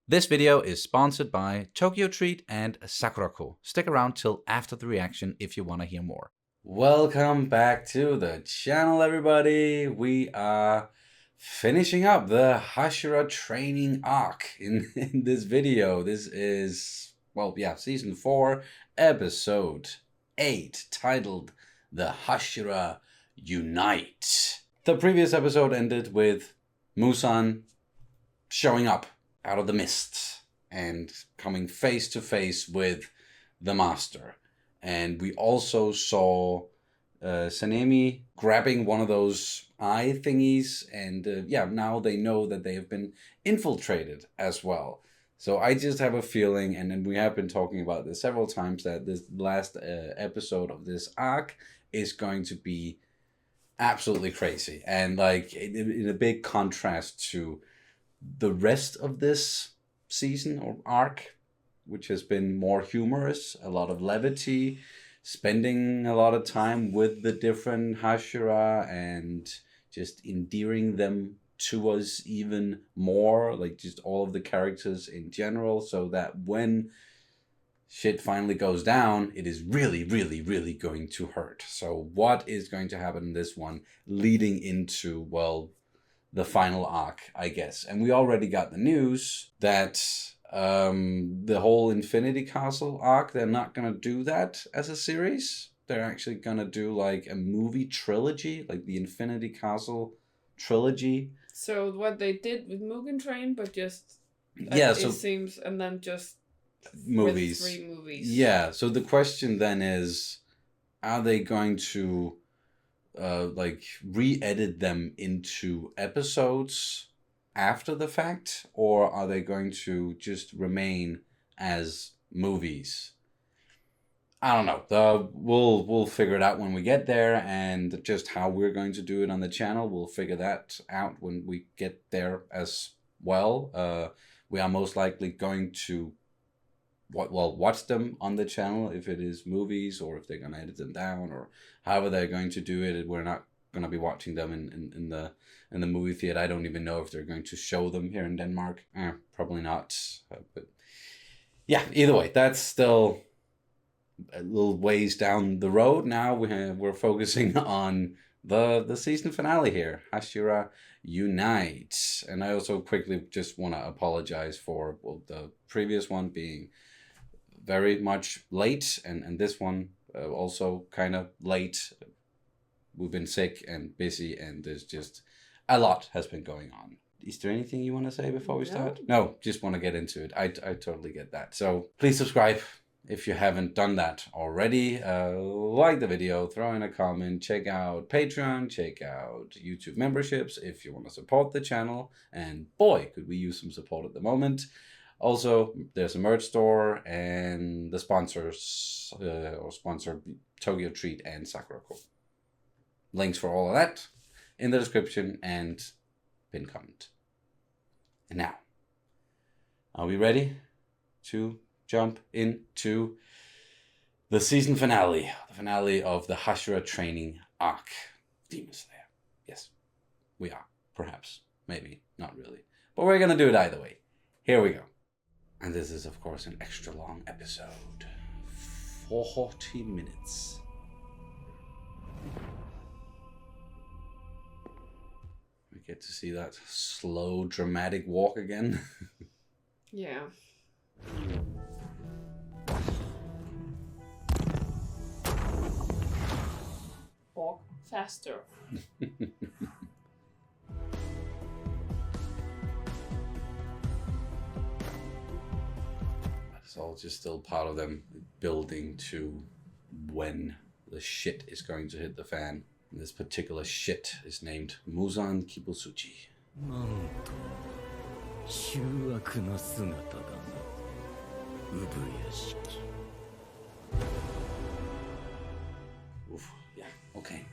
This video is sponsored by Tokyo Treat and Sakurako. Stick around till after the reaction if you want to hear more. Welcome back to the channel, everybody. We are finishing up the Hashira training arc in this video. This is, season 4, episode 8, titled The Hashira Unite. The previous episode ended with Muzan showing up out of the mist and coming face to face with the master. And we also saw Sanemi grabbing one of those eye thingies, and now they know that they have been infiltrated as well. So I just have a feeling, and we have been talking about this several times, that this last episode of this arc is going to be absolutely crazy, and like in a big contrast to the rest of this season or arc, which has been more humorous, a lot of levity, spending a lot of time with the different Hashira and just endearing them to us even more, like just all of the characters in general, so that when shit finally goes down, it is really, really, really going to hurt. So what is going to happen in this one leading into, the final arc, I guess? And we already got the news that the whole Infinity Castle arc, they're not going to do that as a series. They're actually going to do like a movie trilogy, like the Infinity Castle trilogy. So what they did with Mugen Train, but just it seems, and then just movies. With 3 movies. Yeah, so the question then is, are they going to re-edit them into episodes after the fact, or are they going to just remain as movies? I don't know. We'll figure it out when we get there, and just how we're going to do it on the channel, we'll figure that out when we get there as well. We are most likely going to watch them on the channel if it is movies, or if they're going to edit them down, or however they're going to do it. We're not going to be watching them in the movie theater. I don't even know if they're going to show them here in Denmark. Probably not. But yeah, either way, that's still a little ways down the road. Now we're focusing on the season finale here, Hashira Unite. And I also quickly just want to apologize for the previous one being very much late, and this one also kind of late. We've been sick and busy, and there's just a lot has been going on. Is there anything you want to say before we start? No, just want to get into it. I totally get that. So please subscribe if you haven't done that already. Like the video, throw in a comment, check out Patreon, check out YouTube memberships if you want to support the channel. And boy, could we use some support at the moment. Also, there's a merch store, and the sponsors sponsor Tokyo Treat and Sakurako. Links for all of that in the description and pinned comment. And now, are we ready to jump into the season finale? The finale of the Hashira training arc. Demon Slayer. Yes, we are. Perhaps. Maybe. Not really. But we're going to do it either way. Here we go. And this is, of course, an extra long episode. 40 minutes. We get to see that slow, dramatic walk again. Yeah. Walk faster. It's all just still part of them building to when the shit is going to hit the fan. And this particular shit is named Muzan Kibusuchi. Oof, yeah, okay.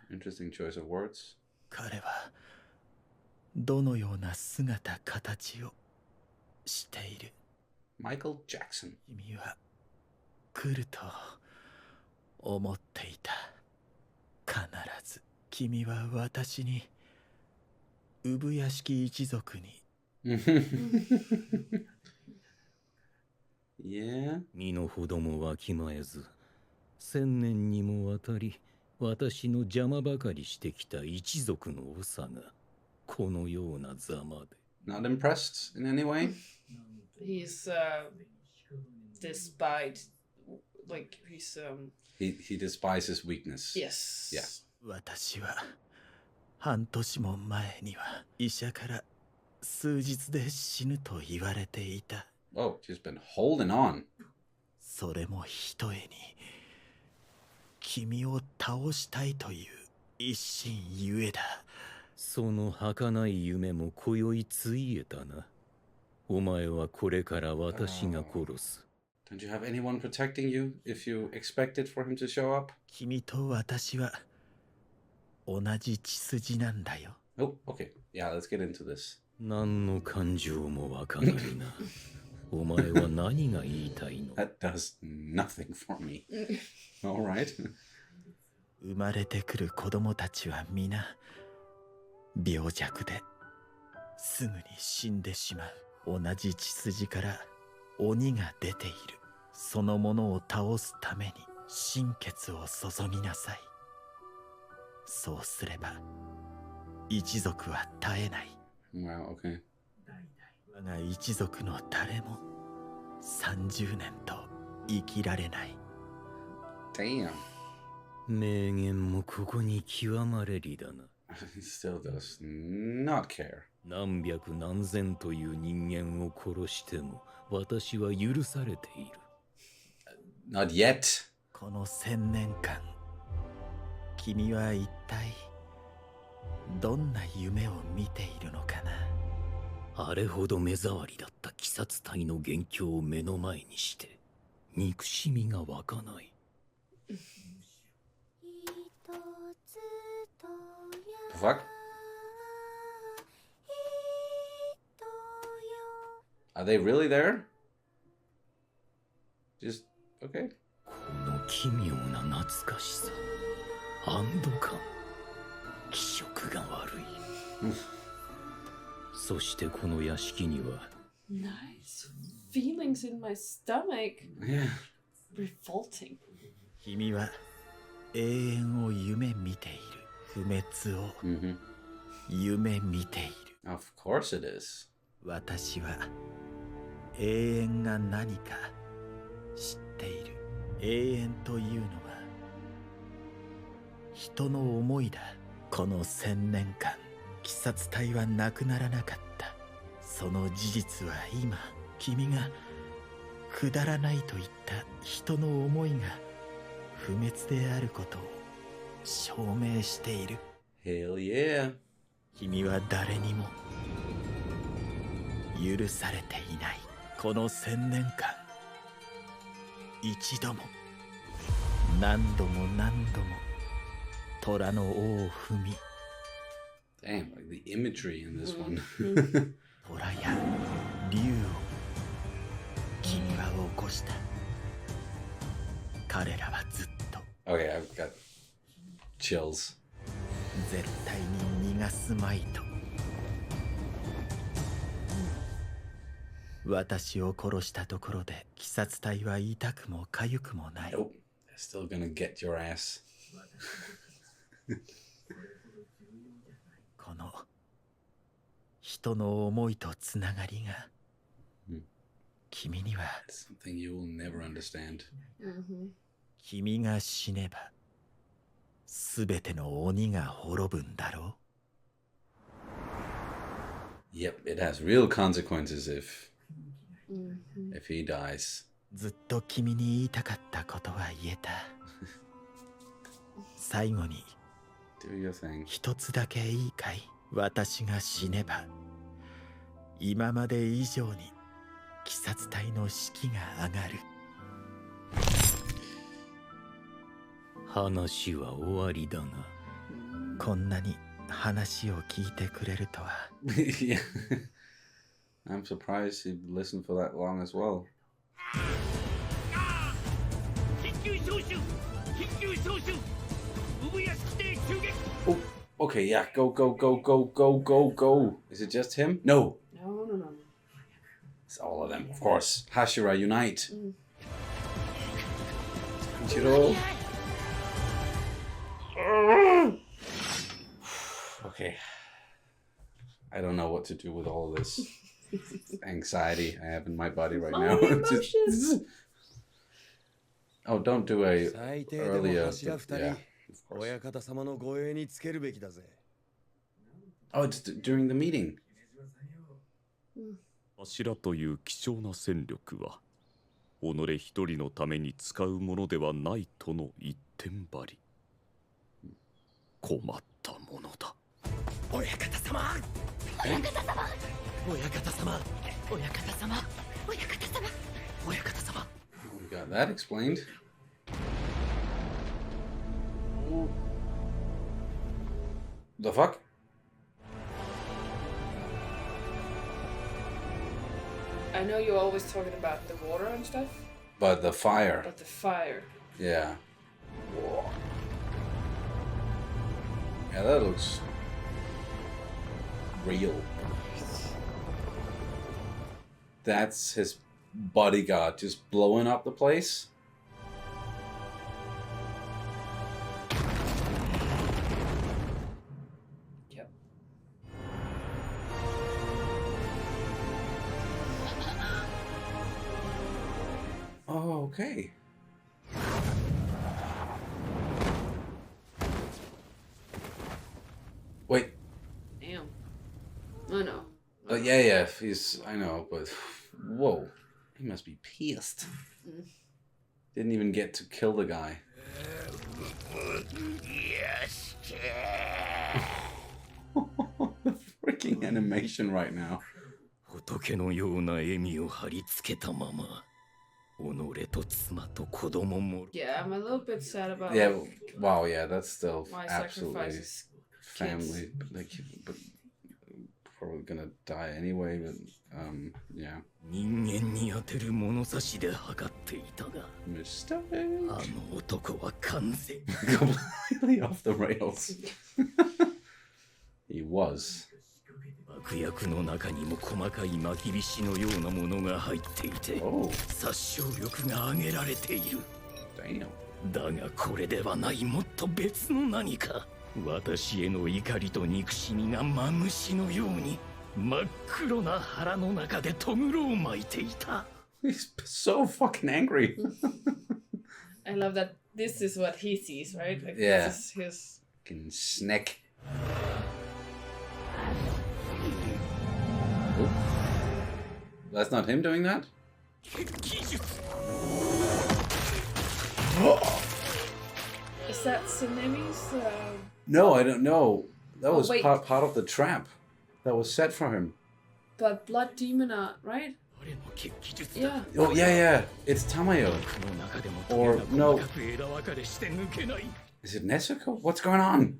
Interesting choice of words. 彼はどのような姿形をしている。 Michael Jackson. 君は来ると思っていた。必君は私に産屋敷一族に Yeah. 身の程もわきまえず、千年にもわたり私の邪魔ばかりしてきた一族の長がこのようなざまで。 Not impressed in any way? He's despite, like he's He despises weakness. yes. Yeah. 私は半年も前には医者から数日で死ぬと言われていた。 Oh, she's been holding on. それもひとえに君を倒したいという一心ゆえだ。その儚い夢も今宵ついえたな。お前はこれから私が殺す。 Don't you have anyone protecting you if you expected for him to show up? 君と私は同じ血筋なんだよ。 Oh, okay. Yeah, let's get into this. 何の感情もわかないな。お前は何が言いたいの？ That does nothing for me. All right. 生まれてくる子供たちは皆病弱ですぐに死んでしまう。同じ血筋から鬼が出ている。そのものを倒すために心血を注ぎなさい。そうすれば一族は絶えない。 Wow, okay. 我が一族の誰も30年と生きられない。 Damn. 名言もここに極まれりだな。 He still does not care. 何百何千という人間を殺しても私は許されている。 Not yet. この1000年間君は一体どんな夢を見ているのかな。あれほど目障りだった鬼殺隊の元凶を目の前にして憎しみが湧かない。 The fuck? Are they really there? Just okay. この奇妙な懐かしさ、安堵感、気色が悪い。そしてこの屋敷には Nice feelings in my stomach. Yeah. Revolting. 君は永遠を夢見ている。不滅を Mm-hmm. 夢見ている。 Of course it is. 私は永遠が何か知っている。永遠というのは人の思いだ。この1000年間鬼殺隊はなくならなかった。その事実は今君がくだらないと言った人の思いが不滅であることを証明している。 Hell yeah. 君は誰にも許されていない。この1000年間一度も何度も何度も虎の尾を踏み、 Damn, like the imagery in this one. 虎や竜を君は起こした。彼らはずっと Okay, I've got chills. 絶対に逃がすまいと。私を殺したところで鬼殺隊は痛くも痒くもない。 Nope. They're still gonna get your ass. この人の思いとつながりが、君には Something you will never understand. Mm-hmm. 君が死ねばすべての鬼が滅ぶんだろう。 Yep, it has real consequences if Mm-hmm. he dies. ずっと君に言いたかったことは言えた。最後に Do your thing. 一つだけいいかい。私が死ねば今まで以上に鬼殺隊の士気が上がる。話は終わりだが、こんなに話を聞いてくれるとは。Yeah. I'm surprised he listened for that long as well. 緊急招集緊急招集産屋敷邸襲撃 Oh. Okay, yeah, go, go, go, go, go, go, go. Is it just him? No. No. It's all of them, of course. Hashira, unite. Mm. Tanjiro. Okay. I don't know what to do with all this anxiety I have in my body right now. Emotions. Oh, don't do a 最低でも earlier. 柱二人 Yeah, of course. 親方様の護衛につけるべきだぜ。 Oh, it's during the meeting. 柱という貴重な戦力は己一人のために使うものではないとの一点張り。困ったものだ。親方様親方様親方様親方様親方様親方様 We got that explained. The fuck? I know you're always talking about the water and stuff, But the fire. but the fire. Yeah. Yeah, that looks real. That's his bodyguard just blowing up the place. Yep. Oh, okay. Wait. Damn. Oh no. Yeah, he's. I know, but. Whoa. He must be pissed. Didn't even get to kill the guy. The freaking animation right now. 仏のような笑みを貼り付けたまま己と妻と子供も Yeah, I'm a little bit sad about Yeah, wow, yeah, that's still why absolutely sacrifices family. Like, but probably gonna die anyway. But yeah. 人間に当てる物差しで測っていたが Mistake. あの男は完全 Completely off the rails. He was. 爆薬の中にも細かい巻き菱のようなものが入っていて Oh, 殺傷力が上げられている damn. だがこれではないもっと別の何か私への怒りと憎しみがマムシのように真っ黒な腹の中でとぐろを巻いていた He's so fucking angry. I love that this is what he sees, right? Like, Yeah. This is his. Fucking snack. Oh. That's not him doing that? 技術 Is that Tsunemi's? No, I don't know. That was wait. part of the trap that was set for him. But Blood Demon Art, right? 俺の血気術だ Yeah. Oh, yeah. It's Tamayo. この中でも Or トゲが no. 細かく枝分かれして抜けない Is it Nezuko? What's going on?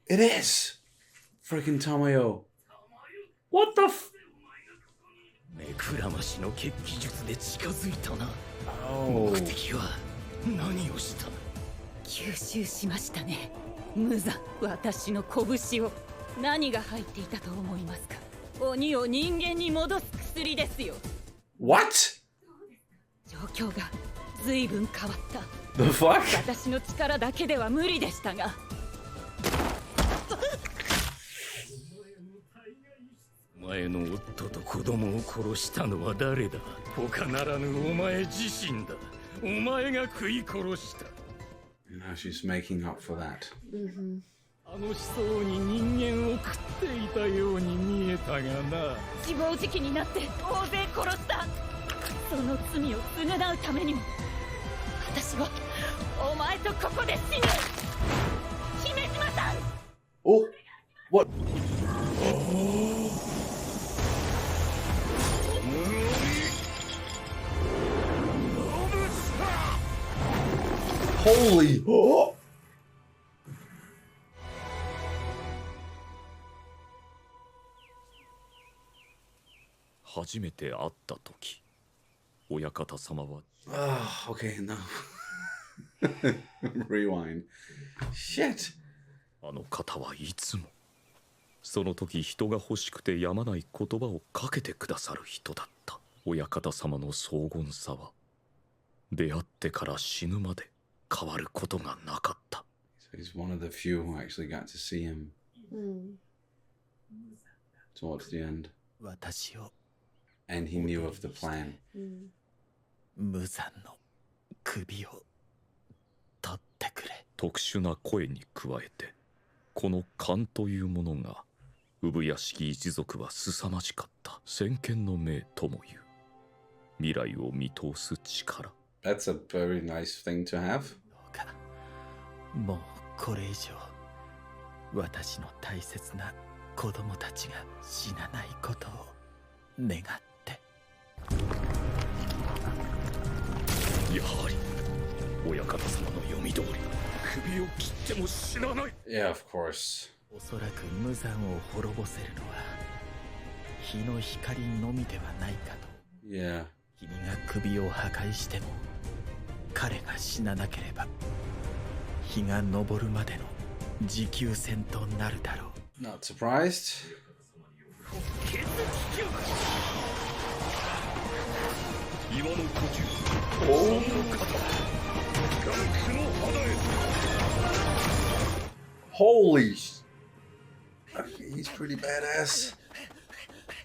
It is! Freaking Tamayo. What the f- 目くらましの血気術で近づいたな Oh. 目的は何をした吸収しましたね。無残、私の拳を。何が入っていたと思いますか。鬼を人間に戻す薬ですよ。 What? 状況が随分変わった。 The fuck? 私の力だけでは無理でしたが。お前の夫と子供を殺したのは誰だ他ならぬお前自身だお前が食い殺した Now she's making up for that. Mm-hmm. あの思想に人間を食っていたように見えたがな自暴自棄になって大勢殺した。その罪を償うためにも私はお前とここで死ぬ。姫島さん。 Oh! What? Holy! Oh! 初めて会った時親方様は Oh, okay, no. Rewind. Shit. あの方はいつもその時人が欲しくてやまない言葉をかけてくださる人だった。親方様の荘厳さは出会ってから死ぬまで変わることがなかった。 So he's one of the few who actually got to see him towards the end. 私を And he knew of the plan. 無残の首を取ってくれ。特殊な声に加えてこの勘というものが産屋敷一族は凄まじかった。先見の明ともいう未来を見通す力。 That's a very nice thing to have. どうかもうこれ以上私の大切な子供たちが死なないことを願って。やはり親方様の読み通り首を切っても死なない。 Yeah, of course. おそらく無残を滅ぼせるのは日の光のみではないかと。 Yeah. 君が首を破壊しても彼が死ななければ日が昇るまでの持久戦となるだろう。 Not surprised. 岩の呼吸 Oh. 山の肩ガンクの肌へ。 Holy Okay, he's pretty badass.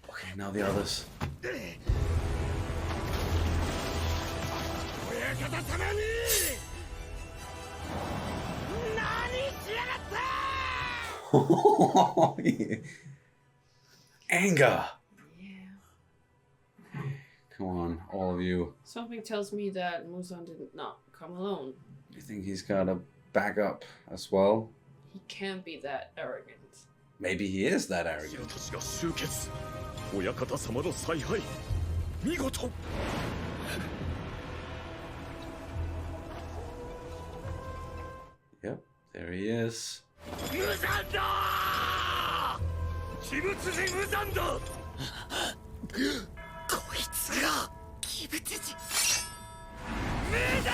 Okay, now the others. 親方様に何しやがった。 Anger. Yeah. Come on, all of you. Something tells me that Muzan did not come alone. You think he's got a backup as well? He can't be that arrogant. Maybe he is that 親 arrogant. たちが集結。親方様の采配見事。 Yep, there he is. 無残だ。鬼物人無残だ。こいつが鬼物人。無残。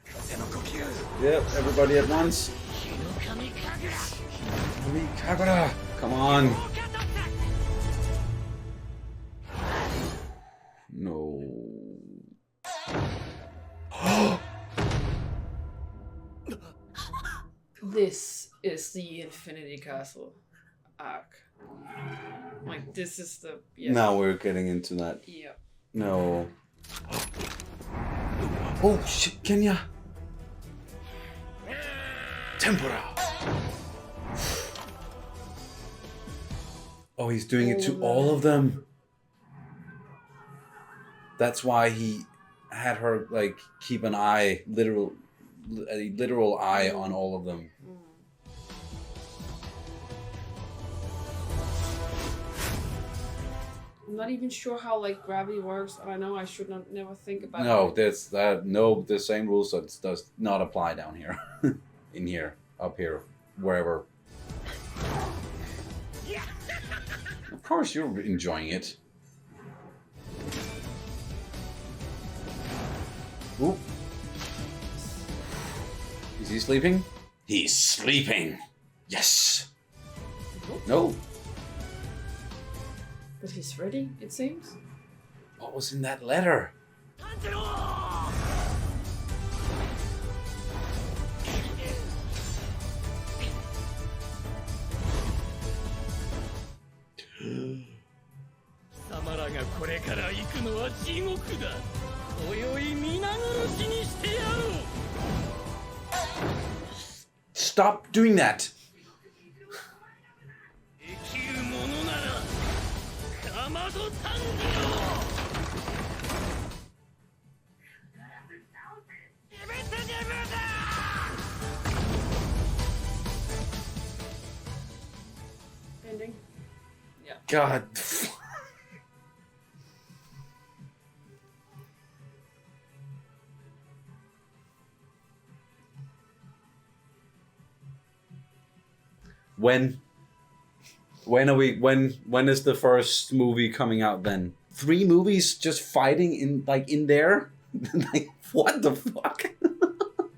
風の呼吸。 Yep, everybody at once. 日の神神楽。 Kagura, come on. No. This is the Infinity Castle arc. Like, this is the... Yeah. Now we're getting into that. Yeah. No. Oh shit, Kenya. Tempura. Oh, he's doing it to all of them. That's why he had her like keep an eye, a literal eye on all of them. I'm not even sure how like gravity works, and I know I should not never think about No, it. that's that. No, the same rules does not apply down here, in here, up here, wherever. Of course, you're enjoying it. Oop. Is he sleeping? He's sleeping. Yes. No. But he's ready, it seems. What was in that letter? Tanjiro! 貴様らがこれから行くのは地獄だ。今宵皆殺しにしてやろう。 Stop doing that. 生きる者ならかまど炭治郎。Ending. Yeah. God. When When are we? When is the first movie coming out? Then 3 movies just fighting in there. Like what the fuck?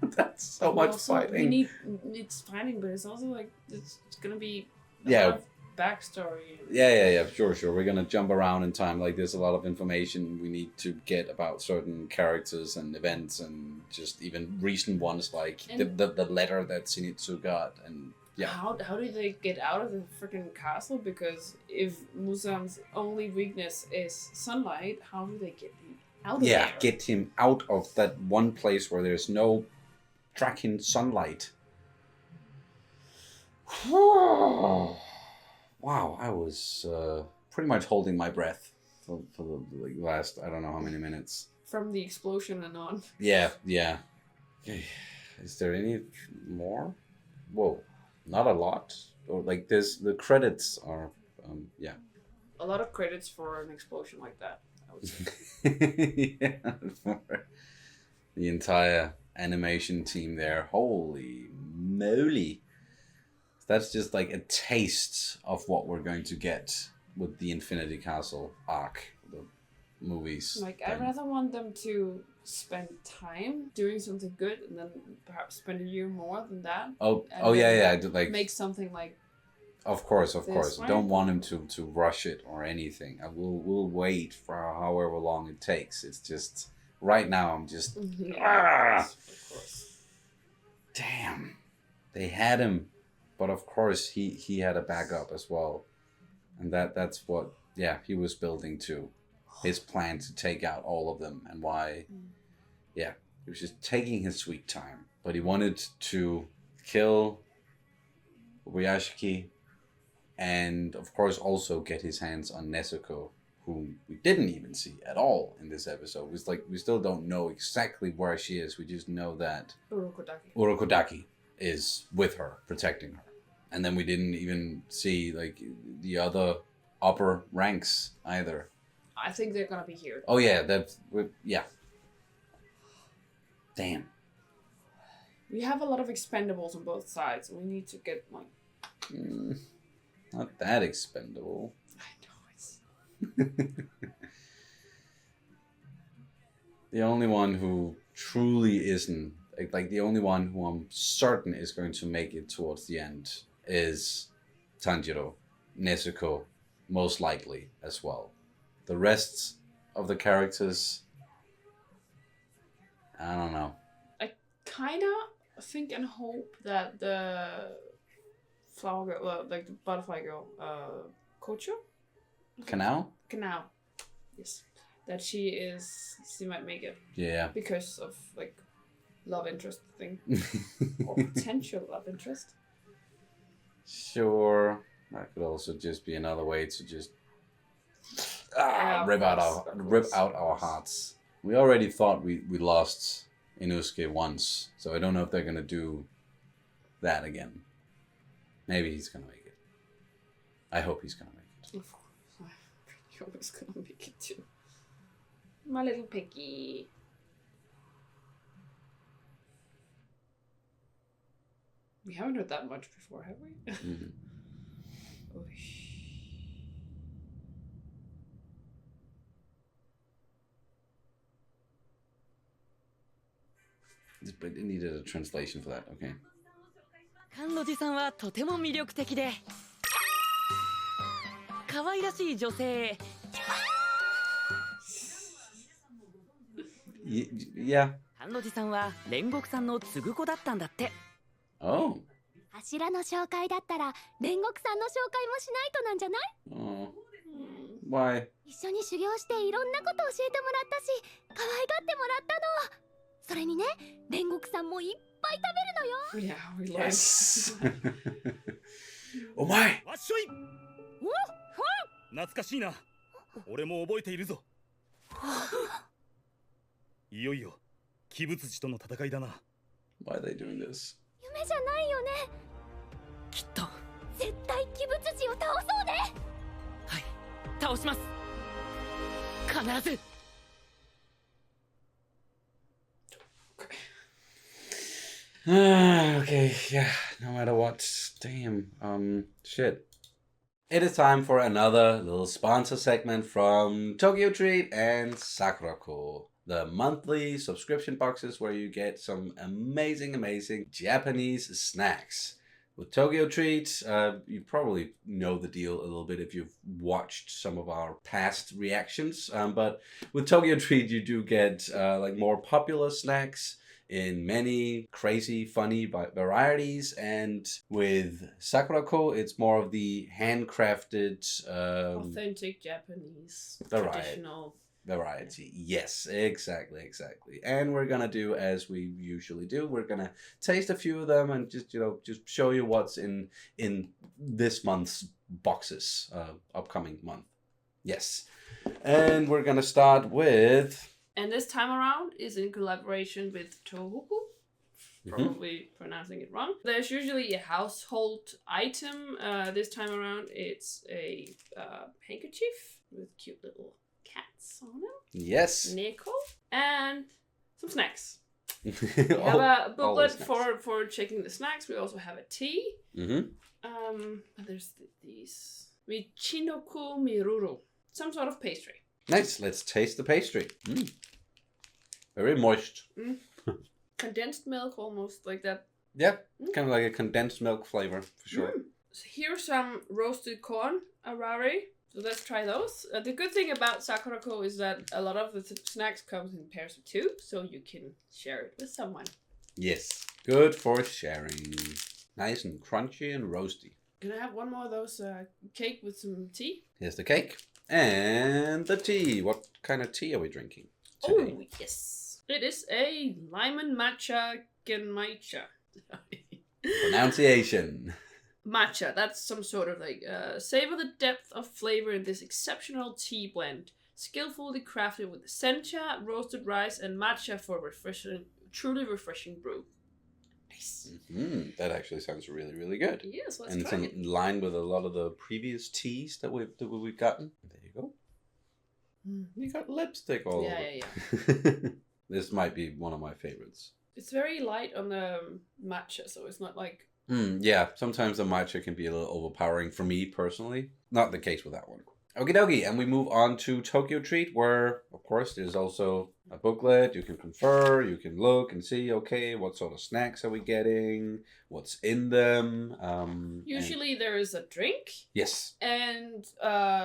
That's so much Also, fighting. it's fighting, but it's also like it's gonna be a Yeah. lot of backstory. Yeah. Sure. We're gonna jump around in time. Like there's a lot of information we need to get about certain characters and events, and just even recent ones like the letter that Zenitsu got, and yeah. How do they get out of the freaking castle? Because if Muzan's only weakness is sunlight, how do they get him out of there? Get him out of that one place where there's no tracking sunlight. Wow, I was pretty much holding my breath for the last, I don't know how many minutes. From the explosion and on. Yeah. Is there any more? Whoa, not a lot. Or like there's the credits are, yeah. A lot of credits for an explosion like that, I would say. Yeah, for the entire animation team there. Holy moly. That's just like a taste of what we're going to get with the Infinity Castle arc, the movies. Like, I'd rather want them to spend time doing something good and then perhaps spend a year more than that. Yeah. I do, like, make something like. Of course. Right? Don't want him to rush it or anything. We'll wait for however long it takes. It's just right now I'm just Of course. damn. They had him, but of course he had a backup as well, and that's what he was building to his plan to take out all of them, and why he was just taking his sweet time, but he wanted to kill Ryashiki. And of course, also get his hands on Nezuko, whom we didn't even see at all in this episode. It's like we still don't know exactly where she is. We just know that Urokodaki is with her, protecting her. And then we didn't even see like the other upper ranks either. I think they're gonna be here. Oh yeah, Damn. We have a lot of expendables on both sides, and we need to get like. Not that expendable. I know it's. The only one who truly isn't, like the only one who I'm certain is going to make it towards the end is Tanjiro. Nezuko, most likely as well. The rest of the characters, I don't know. I kinda think and hope that the flower girl, like the butterfly girl, Kocho? Canal? Yes. That she might make it. Yeah. Because of like love interest thing. Or potential love interest. Sure. That could also just be another way to just rip out our hearts. We already thought we lost Inosuke once, so I don't know if they're gonna do that again. Maybe he's gonna make it. I hope he's gonna make it. Of course. I hope he's gonna make it too. My little piggy. We haven't heard that much before, have we? Mm-hmm. But it needed a translation for that, okay. 甘露寺さんはとても魅力的で可愛らしい女性 Yeah. 甘露寺さんは煉獄さんの継ぐ子だったんだって Oh. 柱の紹介だったら煉獄さんの紹介もしないとなんじゃない？ Oh. Why? 一緒に修行していろんなこと教えてもらったし可愛がってもらったの。それにね、煉獄さんもいっぱい食べるのよ。 Yeah, we learned. Yes. Oh my. わっしょい。懐かしいな。俺も覚えているぞ。いよいよ鬼物児との戦いだな。Why are they doing this? 夢じゃないよね。きっとは絶対鬼物児を倒そうね。い倒します必ず Okay, yeah, no matter what. Damn, shit. It is time for another little sponsor segment from Tokyo Treat and Sakurako, the monthly subscription boxes where you get some amazing Japanese snacks. With Tokyo Treat, you probably know the deal a little bit if you've watched some of our past reactions. But with Tokyo Treat, you do get like more popular snacks in many crazy, funny varieties. And with Sakurako, it's more of the handcrafted... authentic Japanese, traditional variety. Yes, exactly. And we're gonna do as we usually do. We're gonna taste a few of them and just show you what's in this month's boxes, upcoming month. Yes. And we're gonna start with... And this time around is in collaboration with Tohoku. Probably pronouncing it wrong. There's usually a household item. This time around, it's a handkerchief with cute little cats on them. Yes. Neko. And some snacks. We have a booklet for checking the snacks. We also have a tea. There's these. Michinoku Miruru. Some sort of pastry. Nice. Let's taste the pastry. Very moist. Condensed milk, almost like that. Yep. Kind of like a condensed milk flavor, for sure. So here's some roasted corn, arare. So let's try those. The good thing about Sakurako is that a lot of the snacks comes in pairs of 2, so you can share it with someone. Yes. Good for sharing. Nice and crunchy and roasty. Can I have one more of those cake with some tea? Here's the cake. And the tea. What kind of tea are we drinking today? Oh, yes. It is a lemon matcha genmaicha. Pronunciation. Matcha, that's some sort of like, savor the depth of flavor in this exceptional tea blend. Skillfully crafted with sencha, roasted rice, and matcha for truly refreshing brew. Nice. That actually sounds really good. Yes, let's and try it. it's in line with a lot of the previous teas that we've gotten. There you go. You got lipstick all over. Yeah. This might be one of my favorites. It's very light on the matcha, so it's not like... Yeah, sometimes the matcha can be a little overpowering for me personally. Not the case with that one. Okie dokie, and we move on to Tokyo Treat, where, of course, there's also a booklet. You can confer, you can look and see, okay, what sort of snacks are we getting? What's in them? Usually there is a drink. Yes. And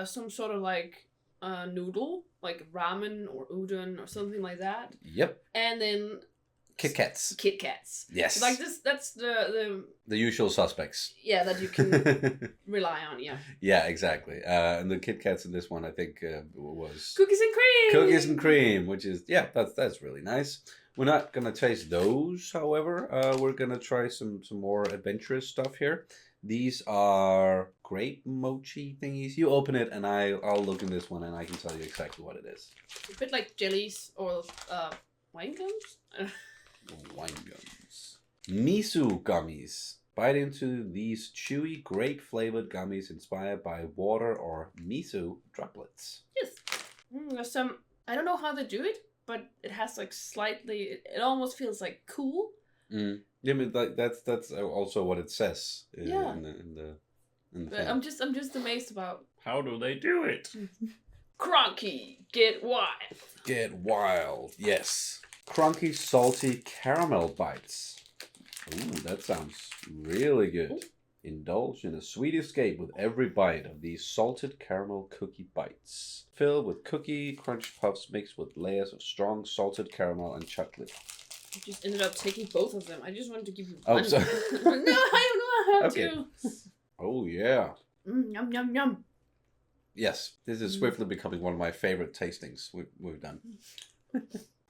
some sort of like noodle, like ramen or udon or something like that. Yep. And then... Kit Kats. Kit Kats. Yes. Like this, that's the usual suspects. Yeah, that you can rely on, yeah. Yeah, exactly. And the Kit Kats in this one, I think, was... Cookies and cream! Cookies and cream, which is, yeah, that's really nice. We're not going to taste those, however. We're going to try some more adventurous stuff here. These are grape mochi thingies. You open it and I'll look in this one and I can tell you exactly what it is. A bit like jellies or wine gums? Wine gums. Miso gummies. Bite into these chewy, grape-flavored gummies inspired by water or miso droplets. Yes. There's some... I don't know how they do it, but it has like slightly... It almost feels like cool. Yeah, I mean, that's also what it says in the thing. I'm just amazed about... How do they do it? Cronky, get wild. Get wild, yes. Crunchy, salty caramel bites. Ooh, that sounds really good. Ooh. Indulge in a sweet escape with every bite of these salted caramel cookie bites. Filled with cookie crunch puffs mixed with layers of strong salted caramel and chocolate. I just ended up taking both of them. I just wanted to give you one. Oh, sorry. No, I don't have to. Oh, yeah. Yum, yum, yum. Yes, this is swiftly becoming one of my favorite tastings we've done.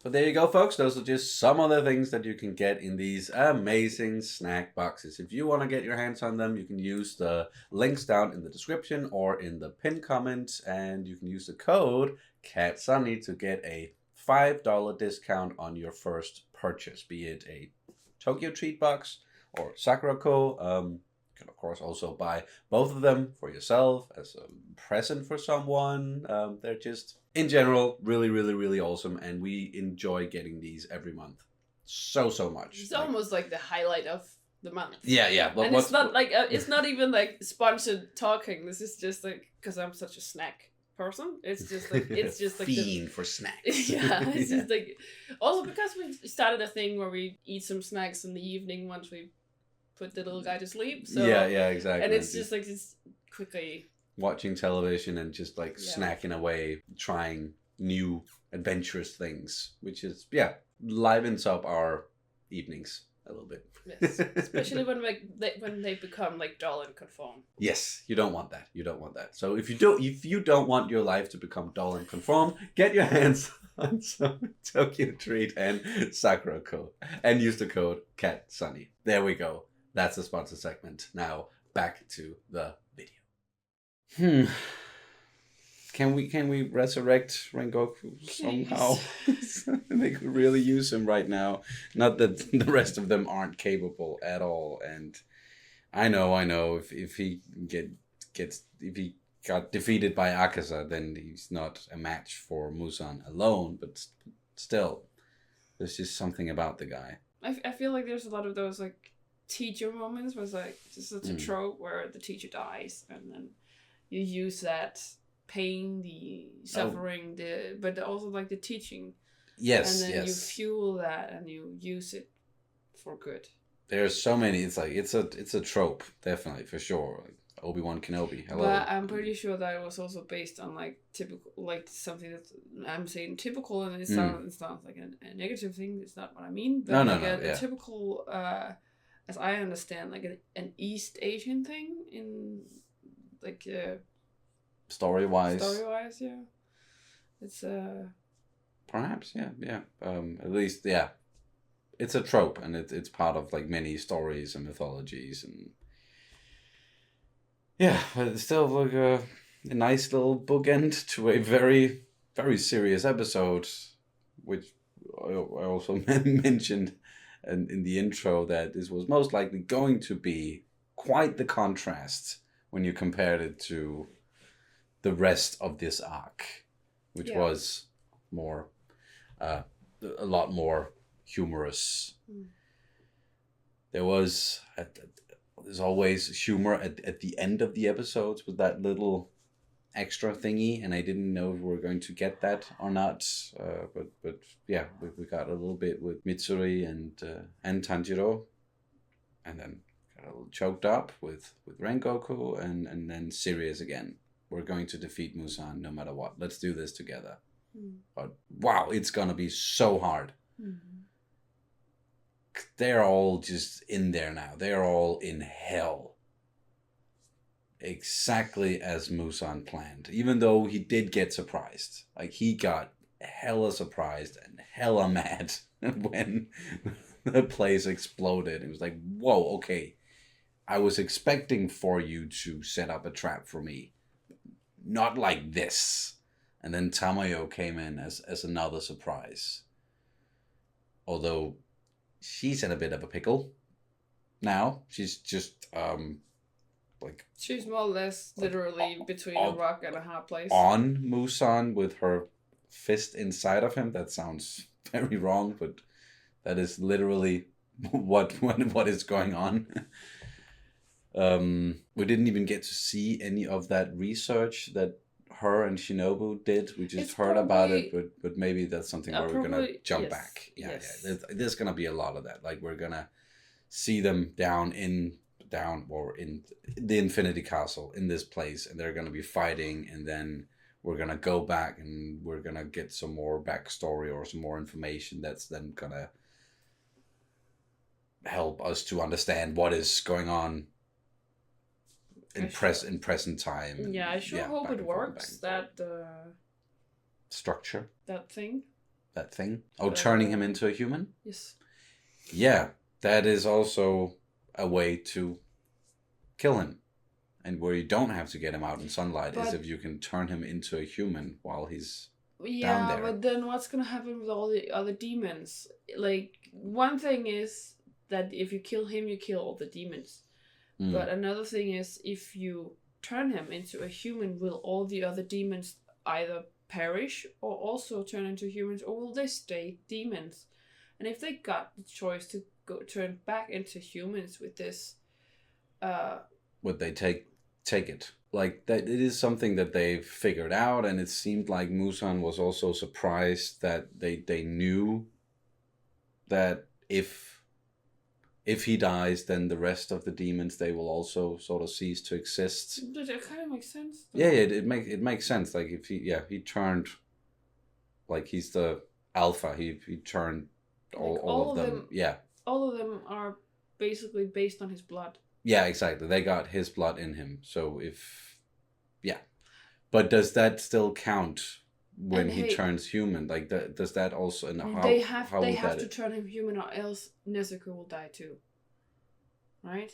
But there you go, folks. Those are just some of the things that you can get in these amazing snack boxes. If you want to get your hands on them, you can use the links down in the description or in the pinned comment. And you can use the code CATSUNNY to get a $5 discount on your first purchase, be it a Tokyo Treat box or Sakurako. You can, of course, also buy both of them for yourself as a present for someone. They're just... in general, really, really, really awesome, and we enjoy getting these every month so much. It's almost like the highlight of the month. Yeah. And it's not like it's not even like sponsored talking. This is just like because I'm such a snack person. It's just like fiend for snacks. Yeah, it's just like also because we started a thing where we eat some snacks in the evening once we put the little guy to sleep. So yeah, exactly. And it's just like it's quickly watching television and just like snacking away, trying new adventurous things, which is livens up our evenings a little bit. Yes, especially when they become like dull and conform. Yes, you don't want that. You don't want that. So if you don't want your life to become dull and conform, get your hands on some Tokyo Treat and Sakura code and use the code CATSUNNY. There we go. That's the sponsor segment. Now back to the video. Can we resurrect Rengoku somehow? They could really use him right now. Not that the rest of them aren't capable at all. And I know. If he got defeated by Akaza, then he's not a match for Muzan alone. But still, there's just something about the guy. I feel like there's a lot of those like teacher moments where it's like just such a trope where the teacher dies and then you use that pain, the suffering, but also like the teaching. Yes, and then you fuel that and you use it for good. There's so many. It's like it's a trope, definitely for sure. Like Obi-Wan Kenobi. Hello. But I'm pretty sure that it was also based on like typical, like something that I'm saying typical, and it's not like a negative thing. It's not what I mean. But a typical, as I understand, like an East Asian thing in like. Story-wise, yeah. It's perhaps, yeah. At least, yeah. It's a trope, and it's part of like many stories and mythologies, and but it's still like a nice little bookend to a very, very serious episode, which I also mentioned in the intro that this was most likely going to be quite the contrast when you compared it to the rest of this arc, which was more, a lot more humorous. There's always humor at the end of the episodes with that little extra thingy, and I didn't know if we were going to get that or not. But yeah, we got a little bit with Mitsuri and Tanjiro, and then got a little choked up with Rengoku, and then serious again. We're going to defeat Muzan no matter what. Let's do this together. But wow, it's gonna be so hard. They're all just in there now. They're all in hell. Exactly as Muzan planned. Even though he did get surprised. Like he got hella surprised and hella mad when the place exploded. It was like, whoa, okay. I was expecting for you to set up a trap for me. Not like this. And then Tamayo came in as another surprise. Although she's in a bit of a pickle now. She's just like she's more or less literally between a rock and a hard place. On Muzan with her fist inside of him. That sounds very wrong, but that is literally what is going on. We didn't even get to see any of that research that her and Shinobu did. We just heard about it, but maybe that's something where we're gonna jump back. Yeah. There's gonna be a lot of that. Like we're gonna see them down in the Infinity Castle in this place, and they're gonna be fighting, and then we're gonna go back and we're gonna get some more backstory or some more information that's then gonna help us to understand what is going on in present time. And, I sure hope it works. That structure. That thing. Oh, turning him into a human? Yes. Yeah, that is also a way to kill him. And where you don't have to get him out in sunlight is if you can turn him into a human while he's down there. But then what's gonna happen with all the other demons? Like, one thing is that if you kill him, you kill all the demons. But another thing is, if you turn him into a human, will all the other demons either perish or also turn into humans, or will they stay demons? And if they got the choice to turn back into humans with this. Would they take it? Like that, it is something that they've figured out, and it seemed like Muzan was also surprised that they knew that if he dies, then the rest of the demons, they will also sort of cease to exist. That kind of makes sense. Yeah, it makes sense. Like if he turned, like he's the alpha. He turned all of them. Yeah. All of them are basically based on his blood. Yeah, exactly. They got his blood in him. So but does that still count when he turns human? Like that, does that also? And how they have how would that to turn him human, or else Nezuko will die too. Right?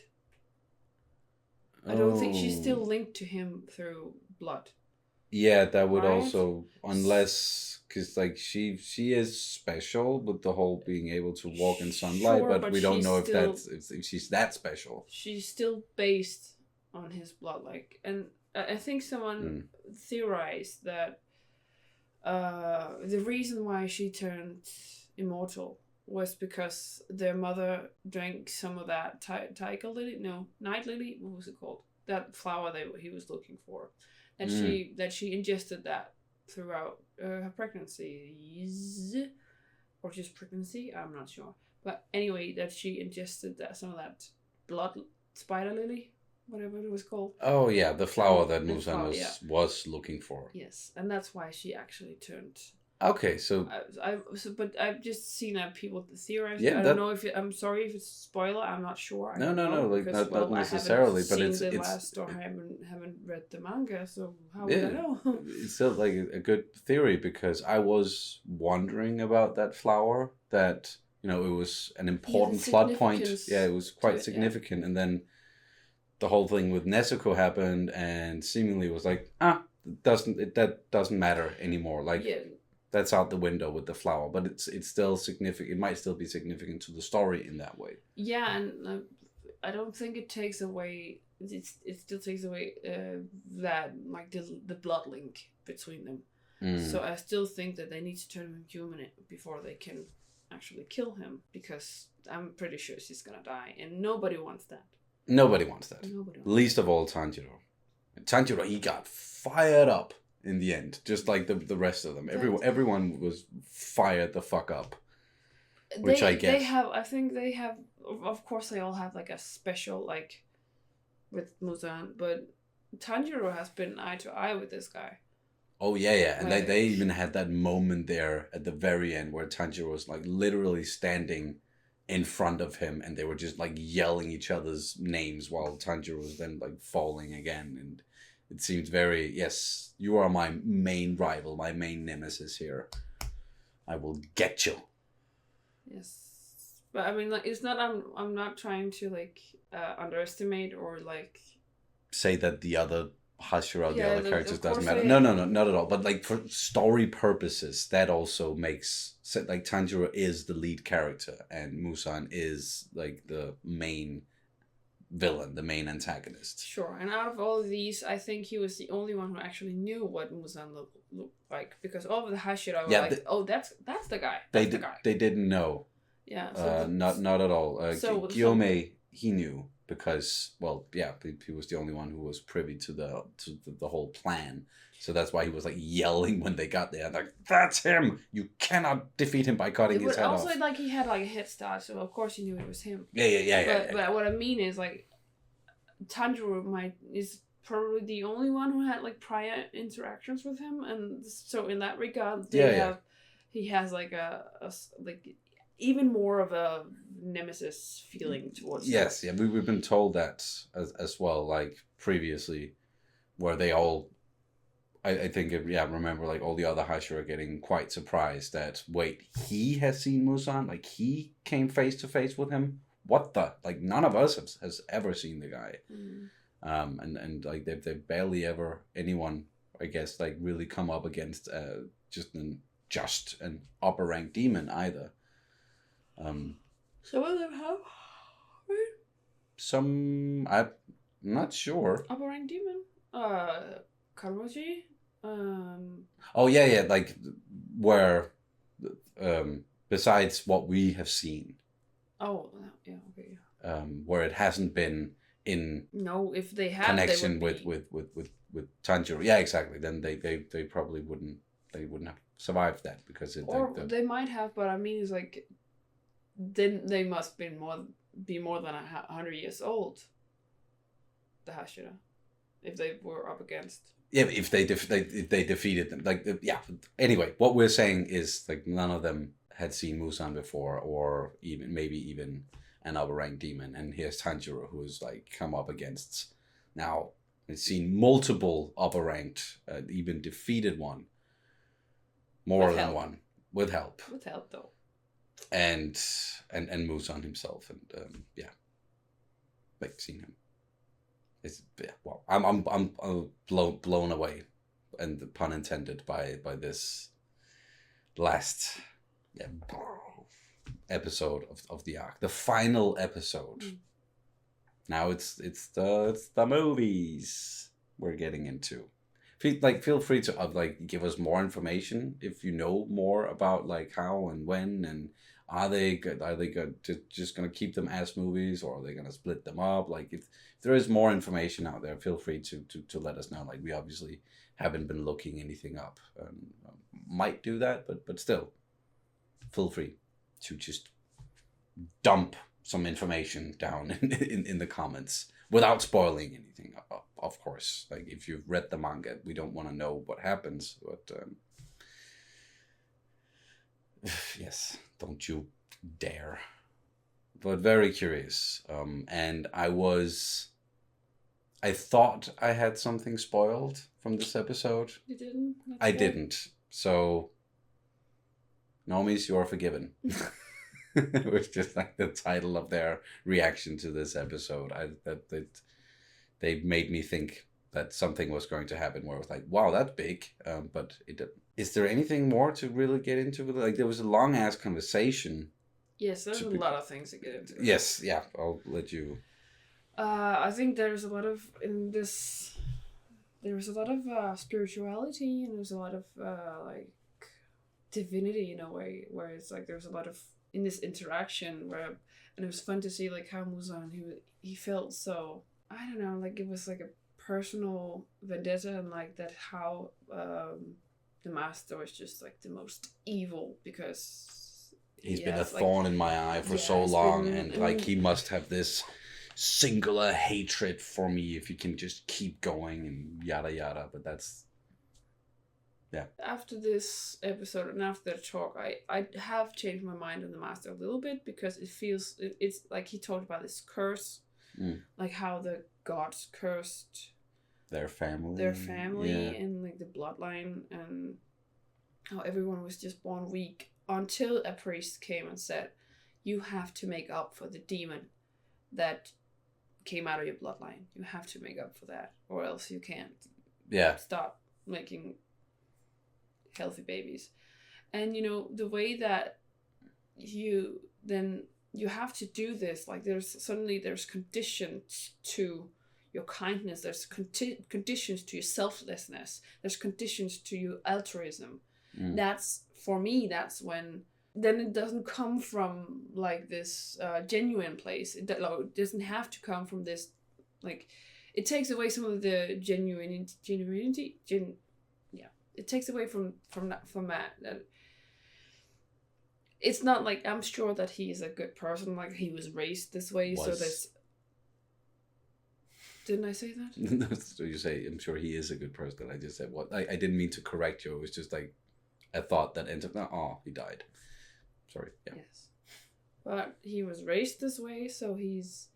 I don't think she's still linked to him through blood. Yeah, that would right? also, unless, because like she is special with the whole being able to walk in sunlight, Sure, but we don't know still, if she's that special. She's still based on his blood, like, and I think someone theorized that the reason why she turned immortal was because their mother drank some of that night lily. What was it called? That flower he was looking for. That she ingested that throughout her pregnancies, or just pregnancy. I'm not sure. But anyway, that she ingested some of that blood spider lily, whatever it was called. Oh yeah, the flower that Muzan was looking for. Yes, and that's why she actually turned. Okay, so but I've just seen people theorize. Yeah, I don't know if I'm sorry if it's a spoiler. I'm not sure. No, like because, not necessarily, but it's last, or I haven't read the manga, so how would I know? It's still like a good theory, because I was wondering about that flower. That it was an important plot point. Yeah, it was quite significant, and then the whole thing with Nezuko happened, and seemingly was like that doesn't matter anymore. Like. Yeah. That's out the window with the flower, but it's still significant. It might still be significant to the story in that way. Yeah, and I don't think it takes away. It still takes away that like the blood link between them. So I still think that they need to turn him human before they can actually kill him, because I'm pretty sure she's gonna die, and nobody wants that. Nobody wants that. Least of all Tanjiro. Tanjiro, he got fired up. In the end, just like the rest of them, everyone was fired the fuck up, which I get. I think they have. Of course, they all have like a special, like with Muzan, but Tanjiro has been eye to eye with this guy. Oh yeah, and they even had that moment there at the very end where Tanjiro was like literally standing in front of him, and they were just like yelling each other's names while Tanjiro was then like falling again, and. It seems very, yes, you are my main rival, my main nemesis here. I will get you. Yes. But I mean, like, it's not, I'm not trying to, like, underestimate or, like... Say that the other Hashira, the other characters doesn't matter. No, not at all. But, like, for story purposes, that also makes, like, Tanjiro is the lead character, and Muzan is, like, the main villain, the main antagonist. Sure, and out of all of these, I think he was the only one who actually knew what Muzan looked like, because all of the Hashira were that's the guy. That's the guy. They didn't know. Yeah. So not at all. Guillaume, he knew because, well, yeah, he was the only one who was privy to the whole plan. So that's why he was like yelling when they got there, like, "That's him! You cannot defeat him by cutting his head off." Also, like, he had like a head start, so of course he knew it was him. Yeah. But what I mean is, like, Tanjiro is probably the only one who had like prior interactions with him, and so in that regard, he has like a like even more of a nemesis feeling towards him. Yes, yeah, we've been told that as well, like previously, where they all. I think, remember, like, all the other Hashira getting quite surprised that, wait, he has seen Muzan? Like, he came face to face with him? What the? Like, none of us has ever seen the guy. And like, they've barely ever, anyone, I guess, like, really come up against just an upper-ranked demon either. Some of them have, right? Some, I'm not sure. Upper-ranked demon? Karoji? Oh yeah, like where besides what we have seen, Oh, yeah, okay. Where it hasn't been in if they had connection with Tanjiro. Yeah, exactly. Then they probably wouldn't have survived that because they might have, but I mean, it's like then they must be more than 100 years old. The Hashira, if they were up against. Yeah, if they defeated them, yeah. Anyway, what we're saying is like none of them had seen Muzan before, or maybe even an upper rank demon, and here's Tanjiro who's like come up against now. He's seen multiple upper ranked, even defeated one, more than one, with help. With help, though. And Muzan himself, and yeah, like seen him. It's well, I'm blown away, and the pun intended by this last episode of the arc, the final episode. Now it's the movies we're getting into. Feel free to give us more information if you know more about like how and when, and are they just gonna keep them as movies, or are they gonna split them up? Like if there is more information out there, feel free to let us know. Like we obviously haven't been looking anything up. Might do that, but still, feel free to just dump some information down in the comments without spoiling anything, of course. Like if you've read the manga, we don't want to know what happens, but yes, don't you dare. But very curious, and I thought I had something spoiled from this episode. You didn't? I didn't. So Normies, you're forgiven. It was just like the title of their reaction to this episode. They made me think that something was going to happen where I was like, wow, that's big. But it didn't. Is there anything more to really get into? Like there was a long ass conversation. Yes, there's a lot of things to get into. Yes, yeah. I'll let you. I think there's a lot of there's a lot of spirituality, and there's a lot of like divinity in a way, where it's like there's a lot of in this interaction where, and it was fun to see like how Muzan he felt so, I don't know, like it was like a personal vendetta, and like that how the master was just like the most evil because he's been a thorn in my eye for so long, and like he must have this singular hatred for me if you can just keep going and yada yada. But that's after this episode and after the talk, I have changed my mind on the master a little bit, because it feels it's like he talked about this curse, like how the gods cursed their family and like the bloodline, and how everyone was just born weak until a priest came and said, you have to make up for the demon that came out of your bloodline. You have to make up for that, or else you can't stop making healthy babies. And you know, the way that you have to do this, like there's conditions to your kindness, there's conditions to your selflessness, there's conditions to your altruism. That's, for me, that's when then it doesn't come from like this genuine place. It doesn't have to come from this, like it takes away some of the genuinity. It takes away from that. It's not like, I'm sure that he's a good person, like he was raised this way. So there's. Didn't I say that? So you say, I'm sure he is a good person. I just said what I didn't mean to correct you. It was just like a thought that ended up. Oh, he died. Sorry. Yeah. Yes, but he was raised this way, so he's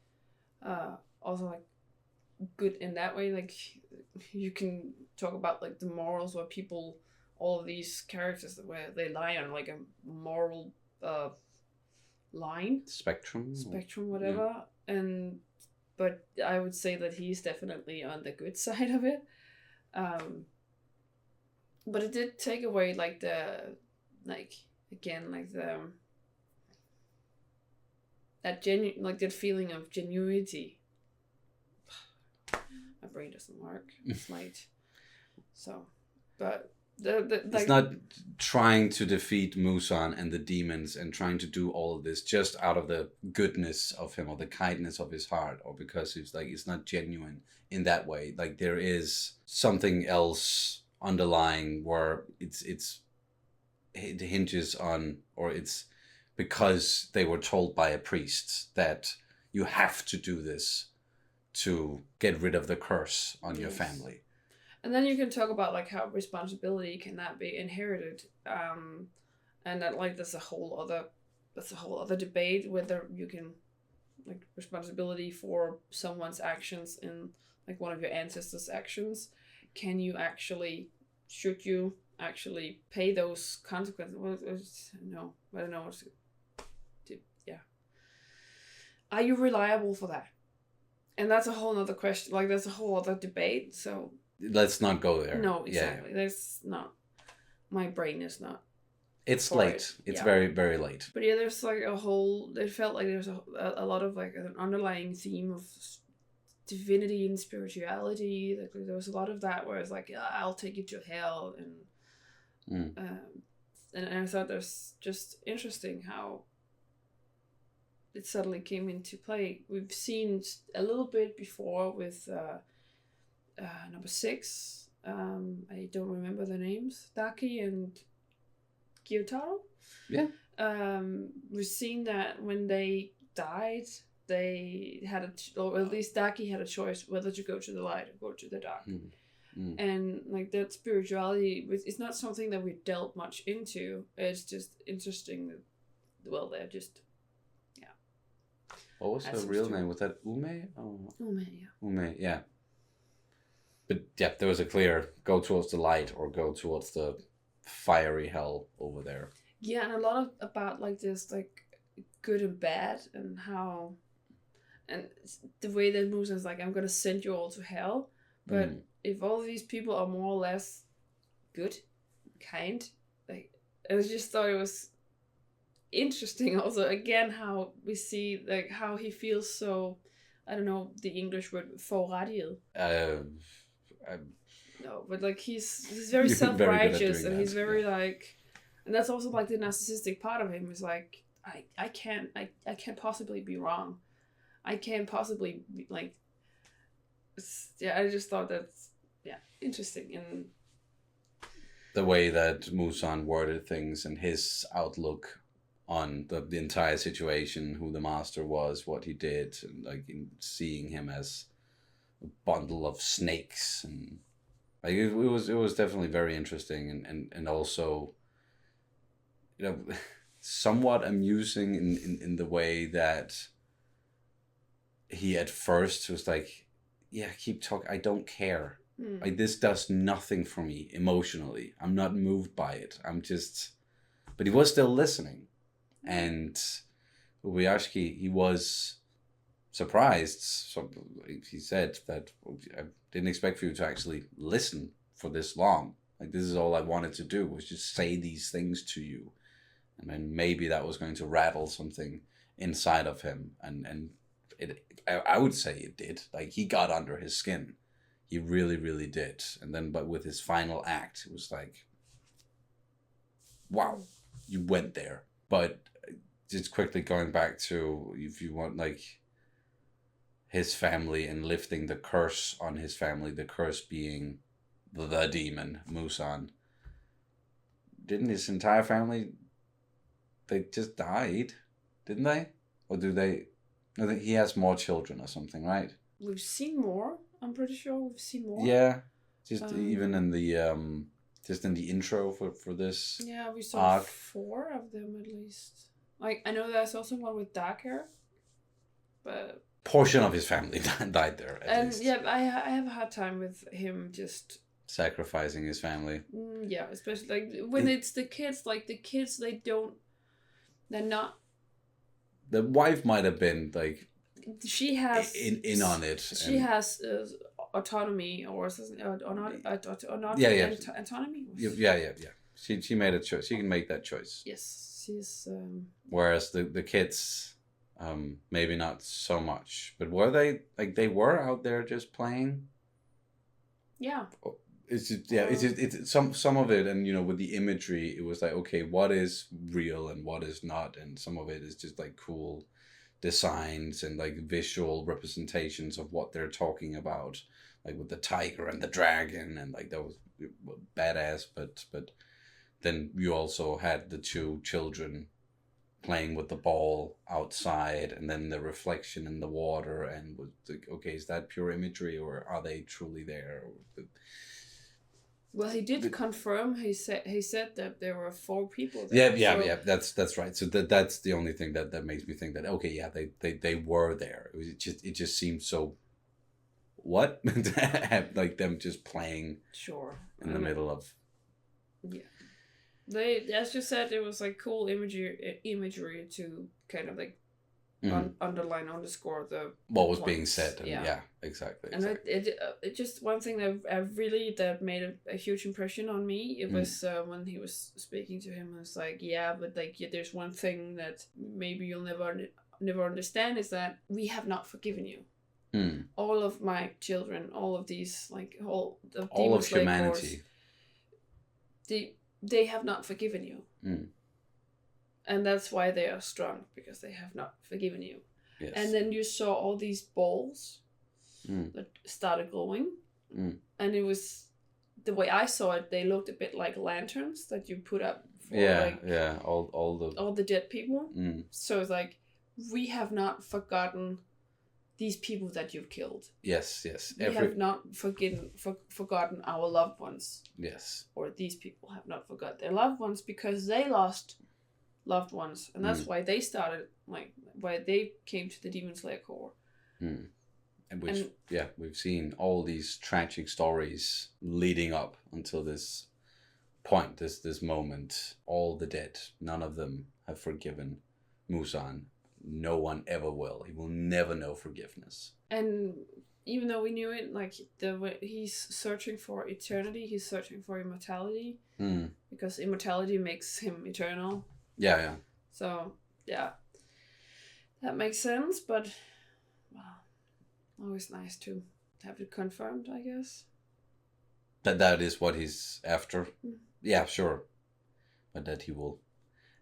also like good in that way. Like you can talk about like the morals where people, all of these characters where they lie on like a moral line spectrum, whatever. And but I would say that he's definitely on the good side of it. But it did take away like the that feeling of genuinity. My brain doesn't work. It's late. So, but It's not trying to defeat Muzan and the demons and trying to do all of this just out of the goodness of him or the kindness of his heart, or because it's not genuine in that way. Like, there is something else underlying where it hinges on, or it's because they were told by a priest that you have to do this to get rid of the curse on your family. And then you can talk about like how responsibility cannot be inherited, and that like that's a whole other debate whether you can, like, responsibility for someone's actions in like one of your ancestors' actions. Should you actually pay those consequences? No, I don't know. Are you reliable for that? And that's a whole other question. Like, that's a whole other debate. So let's not go there. No, exactly. Yeah. That's not. My brain is not. It's late. It's very, very late. But yeah, there's like a whole. It felt like there's a lot of like an underlying theme of divinity and spirituality. Like, there was a lot of that where it's like, I'll take you to hell, and I thought that's just interesting how it suddenly came into play. We've seen a little bit before with number 6. I don't remember the names. Daki and Gyotaro. Yeah. We've seen that when they died, they had or at least Daki had a choice whether to go to the light or go to the dark. And like that spirituality, it's not something that we delved much into. It's just interesting that, well, they're just. What was her real name? Was that Ume? Oh. Ume, yeah. But yeah, there was a clear go towards the light or go towards the fiery hell over there. Yeah, and a lot about like this, like good and bad, and how, and the way that Muzan is like, I'm gonna send you all to hell, but if all of these people are more or less good, kind, like, I just thought it was interesting also again how we see like how he feels so, I don't know the English word, foruredet. No, but like he's very self-righteous, and he's very like, and that's also like the narcissistic part of him is like, I can't possibly be wrong, I can't possibly be, like, I just thought that's interesting. And the way that Muzan worded things and his outlook on the entire situation, who the master was, what he did, and like seeing him as a bundle of snakes, and like it was definitely very interesting, and also, you know, somewhat amusing in the way that he at first was like, keep talking, I don't care. Like, this does nothing for me emotionally. I'm not moved by it. But he was still listening. And Ubuyashiki, he was surprised. So he said that, I didn't expect for you to actually listen for this long. Like, this is all I wanted to do, was just say these things to you. And then maybe that was going to rattle something inside of him. And I would say it did. Like, he got under his skin. He really, really did. And then, but with his final act, it was like, wow, you went there. But just quickly going back to, if you want, like, his family and lifting the curse on his family, the curse being the demon, Muzan. Didn't his entire family, they just died, didn't they? Or do they? I think he has more children or something, right? We've seen more. I'm pretty sure we've seen more. Yeah, just even in the just in the intro for this. Yeah, we saw arc. 4 of them at least. Like, I know there's also one with dark hair, but portion of his family died there. At least. Yeah, I have a hard time with him just sacrificing his family. Yeah, especially like when it's the kids. Like the kids, they're not. The wife might have been like. She has in on it. She has autonomy, or not autonomy. Yeah. She made a choice. She can make that choice. Yes, she's. Whereas the kids, maybe not so much. But were they like they were out there just playing? Yeah. It's just, yeah, it's some of it, and with the imagery, it was like, okay, what is real and what is not, and some of it is just like cool designs and like visual representations of what they're talking about, like with the tiger and the dragon, and like that was badass. But then you also had the two children playing with the ball outside, and then the reflection in the water, and was like, okay, is that pure imagery or are they truly there? Well, he did confirm. He said that there were 4 people there. Yeah. That's right. So that's the only thing that makes me think that, okay, yeah, they were there. It just seemed so. What? Like them just playing. Sure. In the middle of. Yeah. They, as you said, it was like cool imagery to kind of like underline, underscore the what was points. Being said. And yeah, exactly. And it just one thing that made a huge impression on me. It was when he was speaking to him. I was like, yeah, but like there's one thing that maybe you'll never understand is that we have not forgiven you. All of my children, all of these, like all of humanity, they have not forgiven you. And that's why they are strong, because they have not forgiven you. Yes. And then you saw all these balls that started glowing. And it was, the way I saw it, they looked a bit like lanterns that you put up for all the dead people. So it's like, we have not forgotten these people that you've killed. Yes. We have not forgotten our loved ones. Yes. Or these people have not forgotten their loved ones because they lost loved ones, and that's why they started, like, why they came to the Demon Slayer Corps. And we've seen all these tragic stories leading up until this point, this moment. All the dead, none of them have forgiven Muzan. No one ever will. He will never know forgiveness. And even though we knew it, like, the way he's searching for eternity, he's searching for immortality, because immortality makes him eternal. Yeah. So, yeah. That makes sense, but, well, always nice to have it confirmed, I guess. That is what he's after. Yeah, sure. But that he will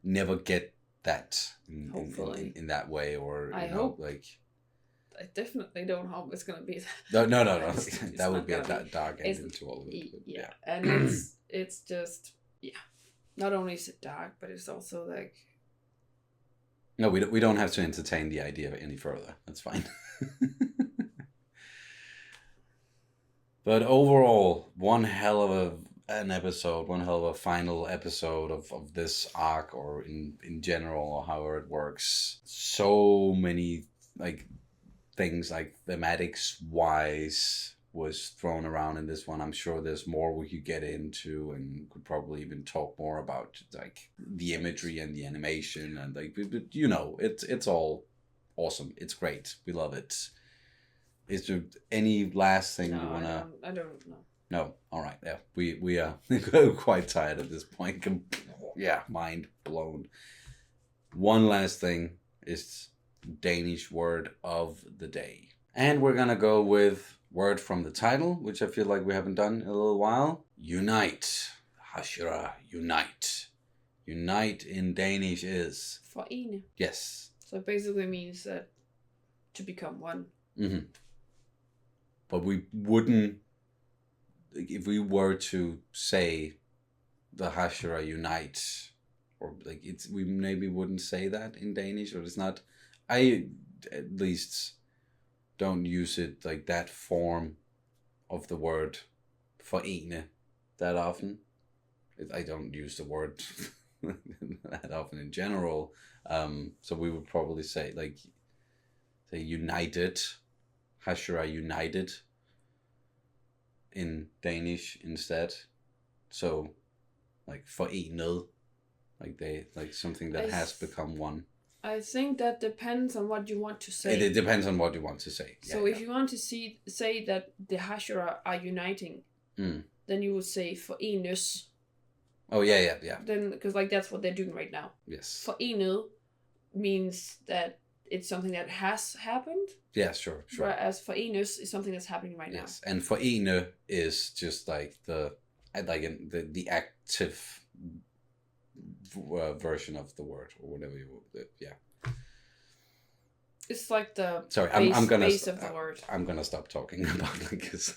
never get that in that way, or I hope. Like, I definitely don't hope it's gonna be that. No. That would be a dark ending to all of it. Yeah. And it's just, not only is it dark, but it's also like, no, we don't have to entertain the idea any further. That's fine. But overall, one hell of an episode, one hell of a final episode of this arc, or in general, or however it works. So many like things, like thematics wise, was thrown around in this one. I'm sure there's more we could get into, and could probably even talk more about like the imagery and the animation, and like, but it's all awesome. It's great. We love it. Is there any last thing you wanna? I don't know. No. All right. Yeah. We are quite tired at this point. Yeah. Mind blown. One last thing is Danish word of the day, and we're gonna go with word from the title, which I feel like we haven't done in a little while. Unite. Hashira. Unite. Unite in Danish is forene. Yes. So it basically means that to become one. But we wouldn't, if we were to say the Hashira unite, or like we maybe wouldn't say that in Danish, or it's not. I at least don't use it like that form of the word forene that often. I don't use the word that often in general. So we would probably say united, Hashira united in Danish instead. So like forenet, like something that has become one. I think that depends on what you want to say. It depends on what you want to say. So if you want to say that the Hashira are uniting, then you would say forenes. Oh yeah. Then, because like that's what they're doing right now. Yes. Forenet means that it's something that has happened. Yeah, sure. Whereas for Enos, it's something that's happening right now. Yes, and for Ine is just like the active version of the word, or whatever you yeah. It's like the base of the word. I'm gonna stop talking about because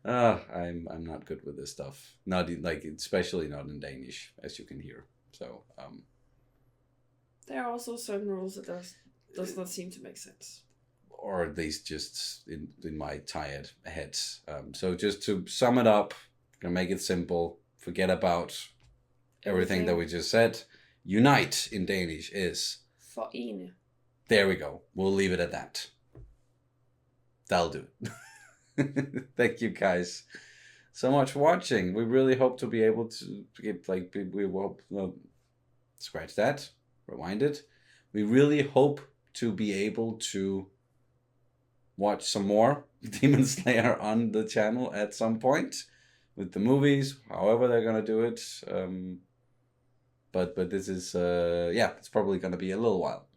I'm not good with this stuff. Not especially not in Danish, as you can hear. So there are also certain rules that does not seem to make sense, or at least just in my tired head. So just to sum it up, gonna make it simple. Forget about everything that we just said. Unite in Danish is forene. There we go. We'll leave it at that. That'll do. Thank you guys so much for watching. We really hope to be able to get we hope scratch that, rewind it. We really hope to be able to watch some more Demon Slayer on the channel at some point with the movies, however they're gonna do it. But this is it's probably gonna be a little while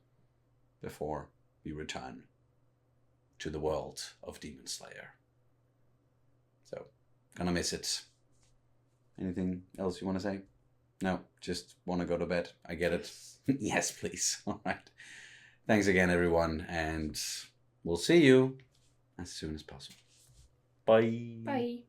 before we return to the world of Demon Slayer. So, gonna miss it. Anything else you want to say? No, just want to go to bed. I get it. Yes, please. All right. Thanks again, everyone, and we'll see you as soon as possible. Bye. Bye.